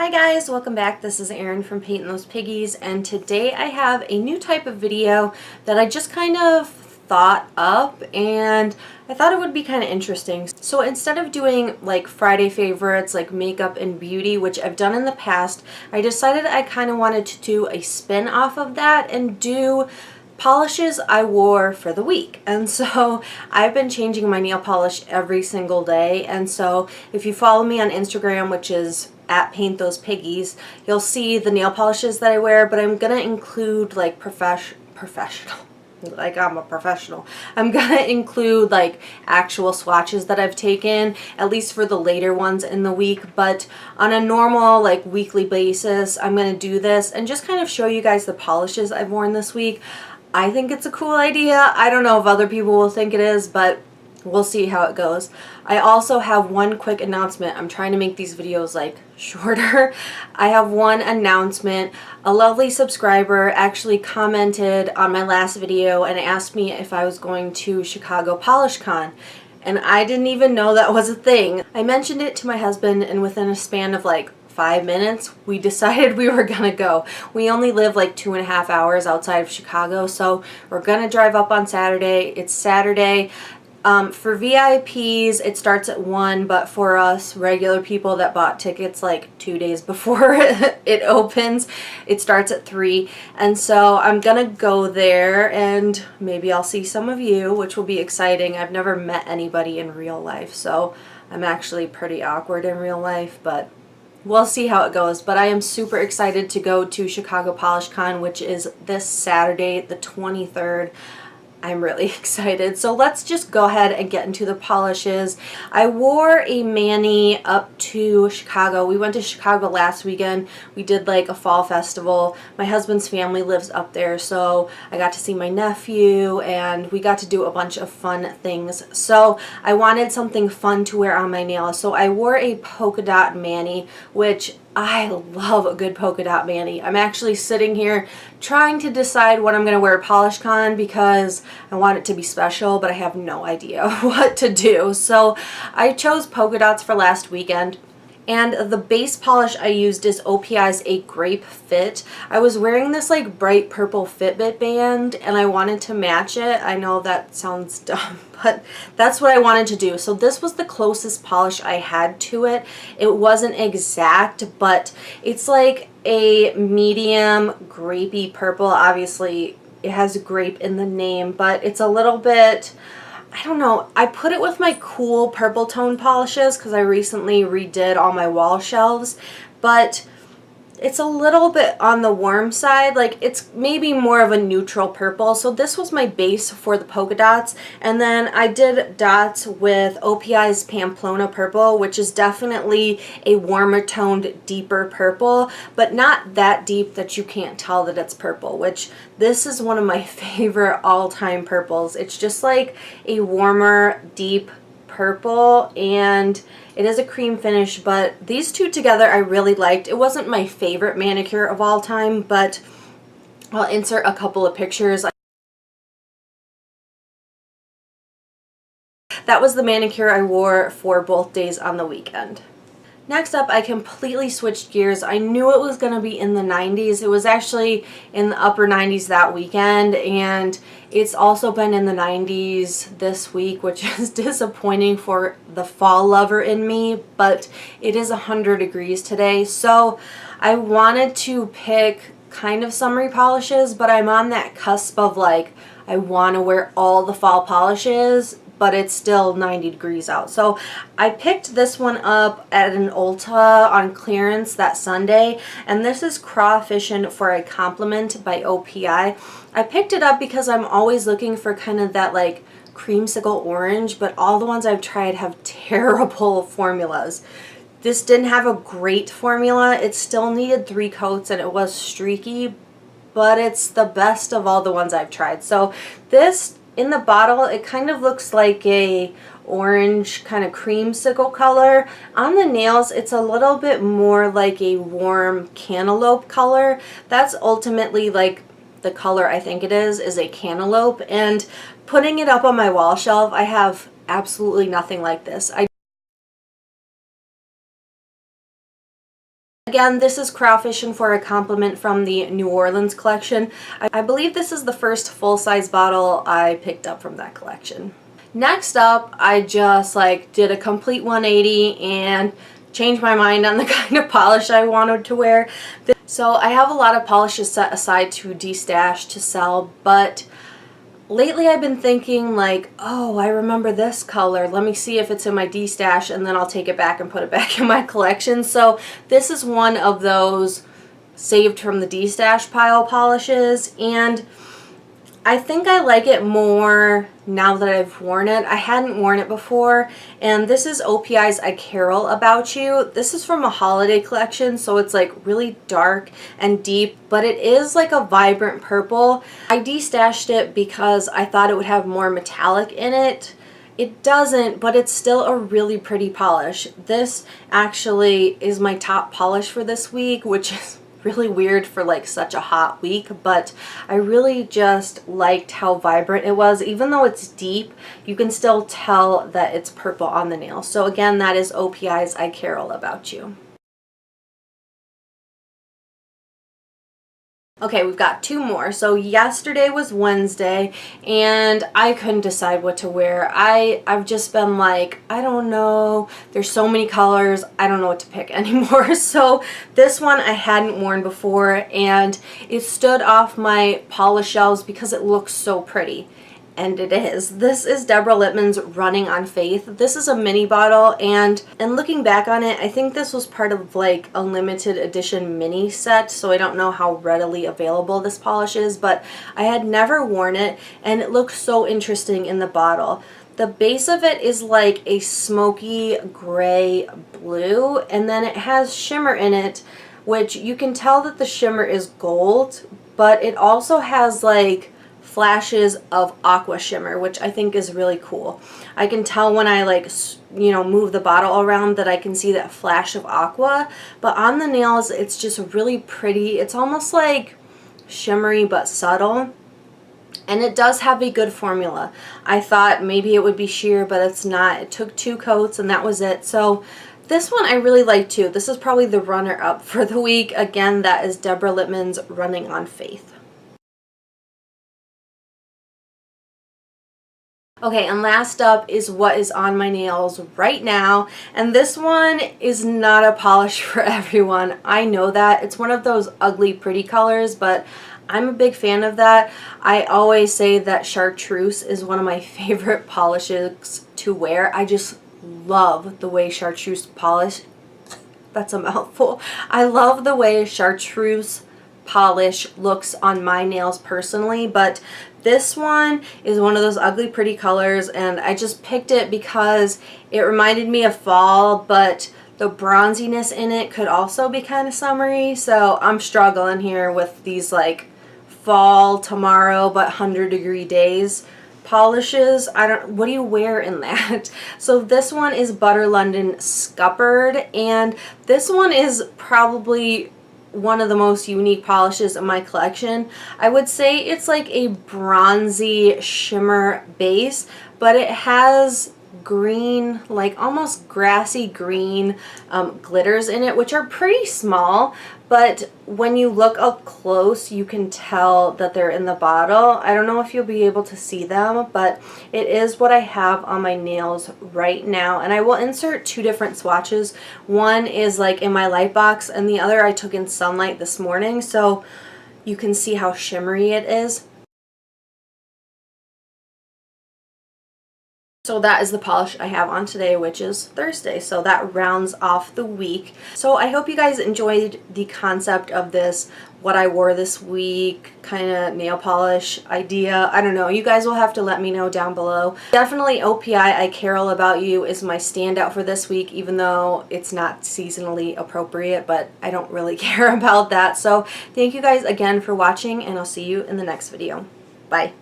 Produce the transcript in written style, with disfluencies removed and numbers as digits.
Hi guys, welcome back. This is Erin from Painting Those Piggies, and today I have a new type of video that I just kind of thought up and I thought it would be kind of interesting. So instead of doing like Friday favorites like makeup and beauty, which I've done in the past, I decided I kind of wanted to do a spin off of that and do polishes I wore for the week. And so I've been changing my nail polish every single day, and so if you follow me on Instagram, which is at Paint Those Piggies, you'll see the nail polishes that I wear, but I'm gonna include like professional like I'm a professional. I'm gonna include like actual swatches that I've taken, at least for the later ones in the week, but on a normal like weekly basis I'm gonna do this and just kind of show you guys the polishes I've worn this week. I think it's a cool idea. I don't know if other people will think it is, but we'll see how it goes. I also have one quick announcement. I'm trying to make these videos like shorter. I have one announcement. A lovely subscriber actually commented on my last video and asked me if I was going to Chicago Polish Con. And I didn't even know that was a thing. I mentioned it to my husband, and within a span of like 5 minutes, we decided we were gonna go. We only live like 2.5 hours outside of Chicago, so we're gonna drive up on Saturday. It's Saturday. For VIPs, it starts at 1, but for us regular people that bought tickets like 2 days before it opens, it starts at 3. And so I'm gonna go there and maybe I'll see some of you, which will be exciting. I've never met anybody in real life, so I'm actually pretty awkward in real life, but we'll see how it goes. But I am super excited to go to Chicago Polish Con, which is this Saturday, the 23rd. I'm really excited. So let's just go ahead and get into the polishes. I wore a mani up to Chicago. We went to Chicago last weekend. We did like a fall festival. My husband's family lives up there, so I got to see my nephew and we got to do a bunch of fun things. So I wanted something fun to wear on my nails. So I wore a polka dot mani, which I love a good polka dot mani. I'm actually sitting here trying to decide what I'm going to wear at PolishCon because I want it to be special, but I have no idea what to do. So I chose polka dots for last weekend. And the base polish I used is OPI's A Grape Fit. I was wearing this like bright purple Fitbit band and I wanted to match it. I know that sounds dumb, but that's what I wanted to do. So this was the closest polish I had to it. It wasn't exact, but it's like a medium grapey purple. Obviously it has grape in the name, but it's a little bit, I don't know, I put it with my cool purple tone polishes because I recently redid all my wall shelves, but it's a little bit on the warm side. Like it's maybe more of a neutral purple. So this was my base for the polka dots, and then I did dots with OPI's Pamplona Purple, which is definitely a warmer toned, deeper purple, but not that deep that you can't tell that it's purple, which this is one of my favorite all-time purples. It's just like a warmer, deep purple, and it is a cream finish, but these two together I really liked. It wasn't my favorite manicure of all time, but I'll insert a couple of pictures. That was the manicure I wore for both days on the weekend. Next up, I completely switched gears. I knew it was going to be in the 90s. It was actually in the upper 90s that weekend, and it's also been in the 90s this week, which is disappointing for the fall lover in me, but it is 100 degrees today. So I wanted to pick kind of summery polishes, but I'm on that cusp of like, I want to wear all the fall polishes, but it's still 90 degrees out. So I picked this one up at an Ulta on clearance that Sunday, and this is Crawfishin For a Compliment by OPI. I picked it up because I'm always looking for kind of that like creamsicle orange, but all the ones I've tried have terrible formulas. This didn't have a great formula. It still needed 3 coats and it was streaky, but it's the best of all the ones I've tried. So this, in the bottle, it kind of looks like a orange kind of creamsicle color. On the nails, it's a little bit more like a warm cantaloupe color. That's ultimately like the color I think it is a cantaloupe. And putting it up on my wall shelf, I have absolutely nothing like this. I Again, this is Crawfishin' For a compliment from the New Orleans collection. I believe this is the first full-size bottle I picked up from that collection. Next up, I just did a complete 180 and changed my mind on the kind of polish I wanted to wear. So I have a lot of polishes set aside to destash to sell, but lately I've been thinking oh, I remember this color. Let me see if it's in my destash, and then I'll take it back and put it back in my collection. So this is one of those saved from the destash pile polishes, and I think I like it more now that I've worn it. I hadn't worn it before, and this is OPI's I Carol About You. This is from a holiday collection, so it's really dark and deep, but it is a vibrant purple. I destashed it because I thought it would have more metallic in it. It doesn't, but it's still a really pretty polish. This actually is my top polish for this week, which is really weird for such a hot week, but I really just liked how vibrant it was. Even though it's deep, you can still tell that it's purple on the nail. So again, that is OPI's I Carol About You. Okay, we've got two more. So yesterday was Wednesday, and I couldn't decide what to wear. I've just been I don't know. There's so many colors. I don't know what to pick anymore. So this one I hadn't worn before, and it stood off my polish shelves because it looks so pretty. And it is. This is Deborah Lippmann's Running on Faith. This is a mini bottle, and looking back on it, I think this was part of a limited edition mini set, so I don't know how readily available this polish is, but I had never worn it, and it looks so interesting in the bottle. The base of it is a smoky gray blue, and then it has shimmer in it, which you can tell that the shimmer is gold, but it also has flashes of aqua shimmer, which I think is really cool. I can tell when I move the bottle around that I can see that flash of aqua, but on the nails it's just really pretty. It's almost shimmery but subtle, and it does have a good formula. I thought maybe it would be sheer, but it's not. It took 2 coats and that was it. So this one I really like too. This is probably the runner-up for the week. Again, that is Deborah Lippmann's Running on Faith. Okay, and last up is what is on my nails right now, and this one is not a polish for everyone. I know that. It's one of those ugly pretty colors, but I'm a big fan of that. I always say that chartreuse is one of my favorite polishes to wear. I just love the way chartreuse polish, that's a mouthful. I love the way chartreuse polish looks on my nails personally, but this one is one of those ugly pretty colors, and I just picked it because it reminded me of fall, but the bronziness in it could also be kind of summery, so I'm struggling here with these fall tomorrow but 100-degree days polishes. What do you wear in that? So this one is Butter London Scuppered, and this one is probably one of the most unique polishes in my collection. I would say it's a bronzy shimmer base, but it has green, almost grassy green glitters in it, which are pretty small, but when you look up close you can tell that they're in the bottle. I don't know if you'll be able to see them, but it is what I have on my nails right now, and I will insert 2 different swatches. One is in my light box, and the other I took in sunlight this morning, so you can see how shimmery it is. So that is the polish I have on today, which is Thursday. So that rounds off the week. So I hope you guys enjoyed the concept of this, what I wore this week, kind of nail polish idea. I don't know. You guys will have to let me know down below. Definitely OPI I Carol About You is my standout for this week, even though it's not seasonally appropriate, but I don't really care about that. So thank you guys again for watching, and I'll see you in the next video. Bye.